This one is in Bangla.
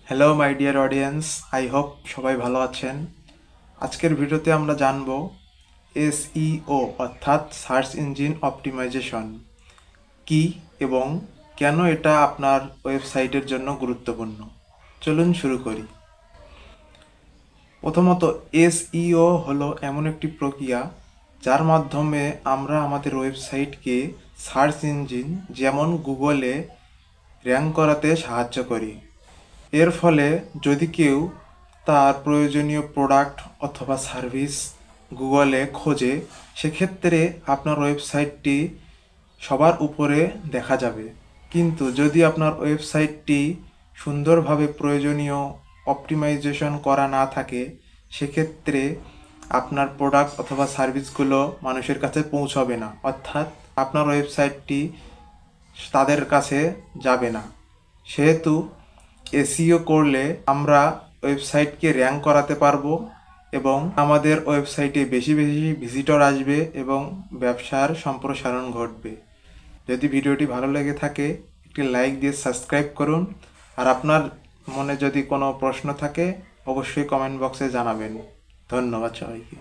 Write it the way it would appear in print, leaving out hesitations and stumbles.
Hello my dear audience, I hope সবাই ভালো আছেন। আজকের ভিডিওতে আমরা জানব এসইও অর্থাৎ সার্চ ইঞ্জিন অপটিমাইজেশন কি এবং কেন এটা আপনার ওয়েবসাইটের জন্য গুরুত্বপূর্ণ। চলুন শুরু করি। প্রথমত, এসইও হলো এমন একটি প্রক্রিয়া যার মাধ্যমে আমরা আমাদের ওয়েবসাইটকে সার্চ ইঞ্জিন যেমন গুগলে র্যাঙ্ক করাতে সাহায্য করি। এর ফলে যদি কেউ তার প্রয়োজনীয় প্রোডাক্ট অথবা সার্ভিস গুগলে খোঁজে, সেক্ষেত্রে আপনার ওয়েবসাইটটি সবার উপরে দেখা যাবে। কিন্তু যদি আপনার ওয়েবসাইটটি সুন্দরভাবে প্রয়োজনীয় অপটিমাইজেশন করা না থাকে, সেক্ষেত্রে আপনার প্রোডাক্ট অথবা সার্ভিসগুলো মানুষের কাছে পৌঁছবে না, অর্থাৎ আপনার ওয়েবসাইটটি তাদের কাছে যাবে না। সেহেতু এসইও করলে আমরা ওয়েবসাইটকে র্যাঙ্ক করাতে পারবো এবং আমাদের ওয়েবসাইটে বেশি বেশি ভিজিটর আসবে এবং ব্যবসার সম্প্রসারণ ঘটবে। যদি ভিডিওটি ভালো লেগে থাকে একটি লাইক দিয়ে সাবস্ক্রাইব করুন, আর আপনার মনে যদি কোনো প্রশ্ন থাকে অবশ্যই কমেন্ট বক্সে জানাবেন। ধন্যবাদ সবাইকে।